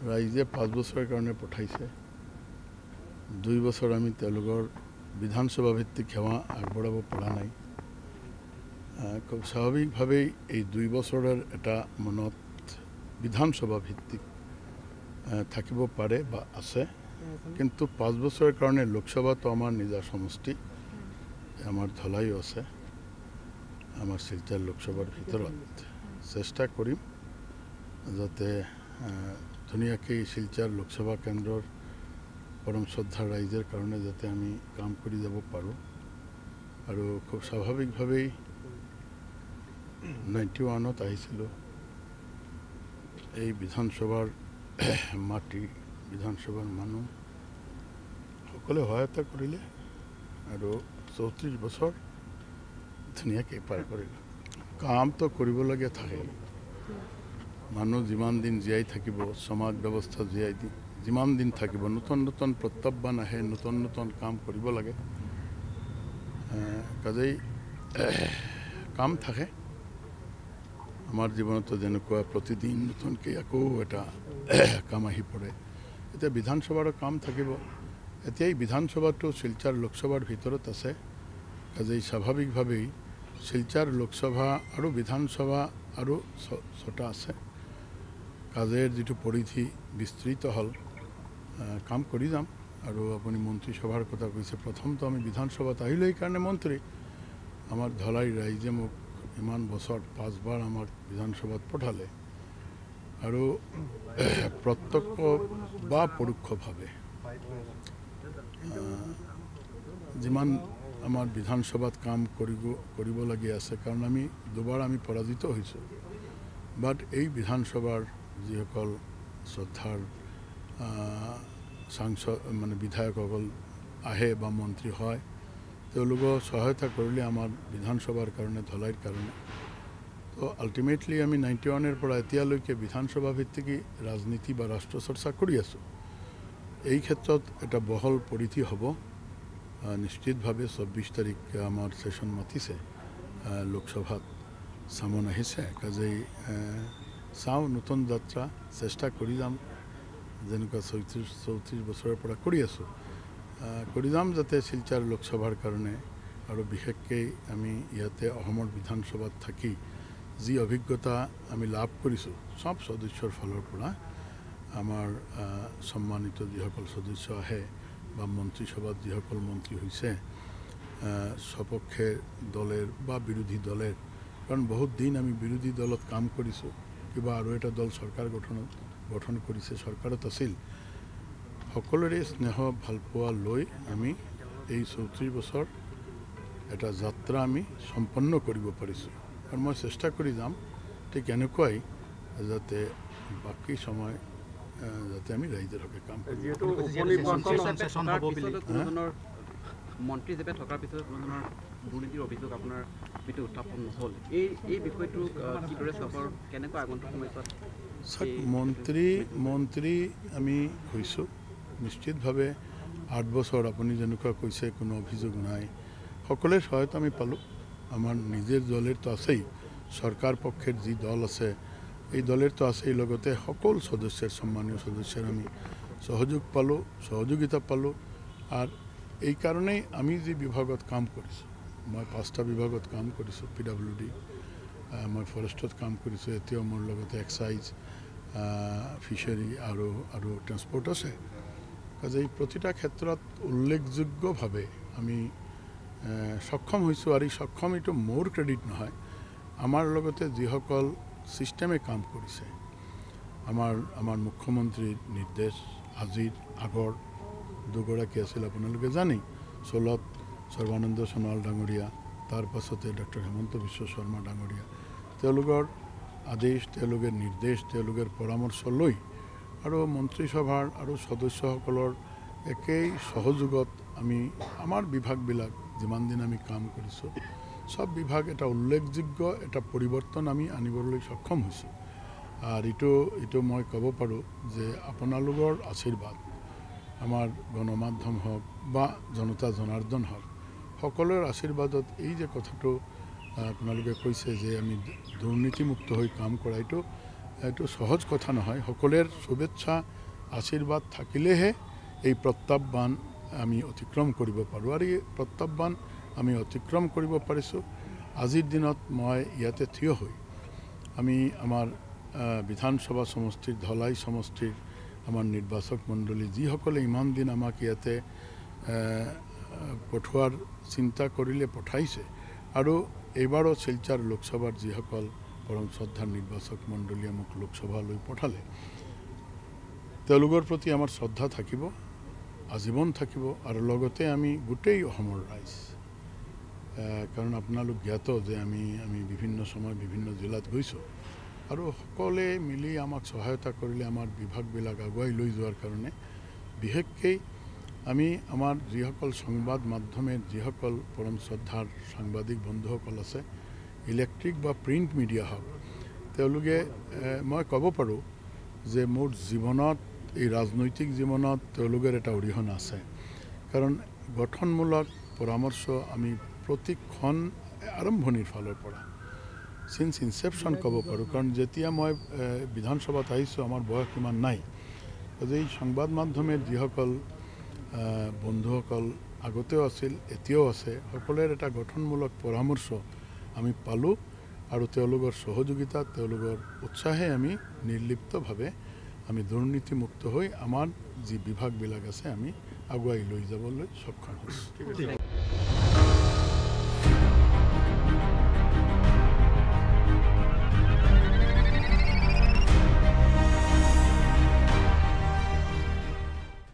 ৰাইজে 5 বছৰৰ কাৰণে পঠাইছে 2 বছৰ আমি তেওঁলোকৰ বিধানসভা ভিত্তিক সেৱা আগবঢ়াব পৰা নাই খুব স্বাভাৱিকভাৱেই এই 2 বছৰৰ এটা মনত বিধানসভা ভিত্তিক থাকিব পাৰে বা আছে কিন্তু 5 বছৰৰ কাৰণে লোকসভাটো আমাৰ নিজা সমষ্টি আমাৰ ধলাইও আছে আমাৰ শিলচৰ লোকসভাৰ ভিতৰত চেষ্টা কৰিম যাতে ধুনীয়াকৈ শিলচৰ লোকসভা কেন্দ্ৰৰ পৰম শ্ৰদ্ধা ৰাইজৰ কাৰণে যাতে আমি কাম কৰি যাব পাৰোঁ আৰু খুব স্বাভাৱিকভাৱেই 91ত আহিছিলোঁ এই বিধানসভাৰ মাটি বিধানসভাৰ মানুহ সকলে সহায়তা কৰিলে আৰু 34 বছৰ ধুনীয়াকৈ পাৰ কৰিলোঁ কামটো কৰিবলগীয়া থাকে মানুহ যিমান দিন জীয়াই থাকিব সমাজ ব্যৱস্থা জীয়াই যিমান দিন থাকিব নতুন নতুন প্ৰত্যাহ্বান আহে নতুন নতুন কাম কৰিব লাগে কাজেই কাম থাকে আমাৰ জীৱনতো যেনেকুৱা প্ৰতিদিন নতুনকৈ আকৌ এটা কাম আহি পৰে এতিয়া বিধানসভাৰো কাম থাকিব এতিয়া এই বিধানসভাটো শিলচৰ লোকসভাৰ ভিতৰত আছে কাজেই স্বাভাৱিকভাৱেই শিলচৰ লোকসভা আৰু বিধানসভা আৰু 6টা আছে কাজেৰ যিটো পৰিধি বিস্তৃত হ'ল কাম কৰি যাম আৰু আপুনি মন্ত্ৰীসভাৰ কথা কৈছে প্ৰথমটো আমি বিধানসভাত আহিলোঁ এইকাৰণে মন্ত্ৰী আমাৰ ধলাই ৰাইজে মোক ইমান বছৰ 5 বাৰ আমাক বিধানসভাত পঠালে আৰু প্ৰত্যক্ষ বা পৰোক্ষভাৱে যিমান আমাৰ বিধানসভাত কাম কৰিবলগীয়া আছে কাৰণ আমি দুবাৰ আমি পৰাজিত হৈছোঁ বাট এই বিধানসভাৰ যিসকল শ্ৰদ্ধাৰ সাংসদ মানে বিধায়কসকল আহে বা মন্ত্ৰী হয় তেওঁলোকক সহায়তা কৰিলে আমাৰ বিধানসভাৰ কাৰণে ধলাইৰ কাৰণে তো আল্টিমেটলি আমি 91ৰ পৰা এতিয়ালৈকে বিধানসভা ভিত্তিক ৰাজনীতি বা ৰাষ্ট্ৰ চৰ্চা কৰি আছোঁ এই ক্ষেত্ৰত এটা বহল পৰিধি হ'ব নিশ্চিতভাৱে 24 তাৰিখ আমাৰ সেশন মাতিছে লোকসভাত সামন আহিছে কাজেই চাওঁ নতুন যাত্ৰা চেষ্টা কৰি যাম যেনেকুৱা 34 বছৰৰ পৰা কৰি আছোঁ কৰি যাম যাতে শিলচৰ লোকসভাৰ কাৰণে আৰু বিশেষকৈ আমি ইয়াতে অসমৰ বিধানসভাত থাকি যি অভিজ্ঞতা আমি লাভ কৰিছোঁ সব সদস্যৰ ফালৰ পৰা আমাৰ সন্মানিত যিসকল সদস্য আহে বা মন্ত্ৰীসভাত যিসকল মন্ত্ৰী হৈছে সপক্ষে দলেৰ বা বিৰোধী দলেৰ কাৰণ বহুত দিন আমি বিৰোধী দলত কাম কৰিছোঁ কিবা আৰু এটা দল চৰকাৰ গঠন কৰিছে চৰকাৰত আছিল সকলোৰে স্নেহ ভালপোৱা লৈ আমি এই 34 বছৰ এটা যাত্ৰা আমি সম্পন্ন কৰিব পাৰিছোঁ আৰু মই চেষ্টা কৰি যাম ঠিক এনেকুৱাই যাতে বাকী সময় যাতে আমি ৰাইজৰ হকে কাম কৰো মন্ত্ৰী হিচাপে থকাৰ পিছত কোনোধৰণৰ দুৰ্নীতিৰ অভিযোগ আপোনাৰ বিৰুদ্ধে উত্থাপন নহ'ল এই বিষয়টো কিদৰে চাবৰ কেনেকৈ আগন্তুক সময়ত মন্ত্ৰী আমি হৈছোঁ নিশ্চিতভাৱে 8 বছৰ আপুনি যেনেকুৱা কৈছে কোনো অভিযোগ নাই সকলোৰে সহায়তা আমি পালোঁ আমাৰ নিজৰ দলেৰতো আছেই চৰকাৰ পক্ষৰ যি দল আছে এই দলেৰতো আছেই লগতে সকলো সদস্যৰ সন্মানীয় সদস্যৰ আমি সহযোগ পালোঁ সহযোগিতা পালোঁ আৰু এই কাৰণেই আমি যি বিভাগত কাম কৰিছোঁ মই 5টা বিভাগত কাম কৰিছোঁ PWD মই ফৰেষ্টত কাম কৰিছোঁ এতিয়াও মোৰ লগতে এক্সাইজ ফিচাৰী আৰু ট্ৰান্সপৰ্ট আছে কাজেই প্ৰতিটা ক্ষেত্ৰত উল্লেখযোগ্যভাৱে আমি সক্ষম হৈছোঁ আৰু এই সক্ষম এইটো মোৰ ক্ৰেডিট নহয় আমাৰ লগতে যিসকল সিস্টেমে কাম কৰিছে আমাৰ মুখ্যমন্ত্ৰীৰ নিৰ্দেশ আজিৰ আগৰ দুগৰাকী আছিল আপোনালোকে জানি 16ত সৰ্বানন্দ সোণোৱাল ডাঙৰীয়া তাৰ পাছতে ডক্টৰ হেমন্ত বিশ্ব শৰ্মা ডাঙৰীয়া তেওঁলোকৰ আদেশ তেওঁলোকৰ নিৰ্দেশ তেওঁলোকৰ পৰামৰ্শ লৈ আৰু মন্ত্ৰীসভাৰ আৰু সদস্যসকলৰ একেই সহযোগত আমি আমাৰ বিভাগবিলাক যিমান দিন আমি কাম কৰিছোঁ সব বিভাগ এটা উল্লেখযোগ্য এটা পৰিৱৰ্তন আমি আনিবলৈ সক্ষম হৈছোঁ আৰু এইটো মই ক'ব পাৰোঁ যে আপোনালোকৰ আশীৰ্বাদ আমাৰ গণমাধ্যম হওক বা জনতা জনাৰ্দন হওক সকলোৰে আশীৰ্বাদত এই যে কথাটো আপোনালোকে কৈছে যে আমি দুৰ্নীতিমুক্ত হৈ কাম কৰা এইটো এইটো সহজ কথা নহয়। সকলোৰে শুভেচ্ছা আশীৰ্বাদ থাকিলেহে এই প্ৰত্যাহ্বান আমি অতিক্ৰম কৰিব পাৰোঁ, আৰু এই প্ৰত্যাহ্বান আমি অতিক্ৰম কৰিব পাৰিছোঁ। আজিৰ দিনত মই ইয়াতে থিয় হৈ আমি আমাৰ বিধানসভা সমষ্টিৰ ধলাই সমষ্টিৰ আমাৰ নিৰ্বাচক মণ্ডলী যিসকলে ইমান দিন আমাক ইয়াতে পঠোৱাৰ চিন্তা কৰিলে পঠাইছে, আৰু এইবাৰো শিলচৰ লোকসভাৰ যিসকল পৰম শ্ৰদ্ধাৰ নিৰ্বাচক মণ্ডলীয়ে মোক লোকসভালৈ পঠালে, তেওঁলোকৰ প্ৰতি আমাৰ শ্ৰদ্ধা থাকিব, আজীৱন থাকিব। আৰু লগতে আমি গোটেই অসমৰ ৰাইজ, কাৰণ আপোনালোক জ্ঞাত যে আমি বিভিন্ন সময় বিভিন্ন জিলাত গৈছোঁ, আৰু সকলোৱে মিলি আমাক সহায়তা কৰিলে আমাৰ বিভাগবিলাক আগুৱাই লৈ যোৱাৰ কাৰণে। বিশেষকৈ আমি আমাৰ যিসকল সংবাদ মাধ্যমেৰ যিসকল পৰম শ্ৰদ্ধাৰ সাংবাদিক বন্ধুসকল আছে, ইলেক্ট্ৰিক বা প্ৰিণ্ট মিডিয়া হওক, তেওঁলোকে মই ক'ব পাৰোঁ যে মোৰ জীৱনত, এই ৰাজনৈতিক জীৱনত তেওঁলোকৰ এটা অৰিহণা আছে। কাৰণ গঠনমূলক পৰামৰ্শ আমি প্ৰতিখন আৰম্ভণিৰ ফালৰ পৰা চিন্স ইনচেপশ্যন ক'ব পাৰোঁ। কাৰণ যেতিয়া মই বিধানসভাত আহিছোঁ, আমাৰ বয়স ইমান নাই, এই সংবাদ মাধ্যমেৰ যিসকল বন্ধুসকল আগতেও আছিল, এতিয়াও আছে, সকলোৰে এটা গঠনমূলক পৰামৰ্শ আমি পালোঁ, আৰু তেওঁলোকৰ সহযোগিতা, তেওঁলোকৰ উৎসাহে আমি নিৰ্লিপ্তভাৱে আমি দুৰ্নীতিমুক্ত হৈ আমাৰ যি বিভাগবিলাক আছে আমি আগুৱাই লৈ যাবলৈ সক্ষম হৈছোঁ।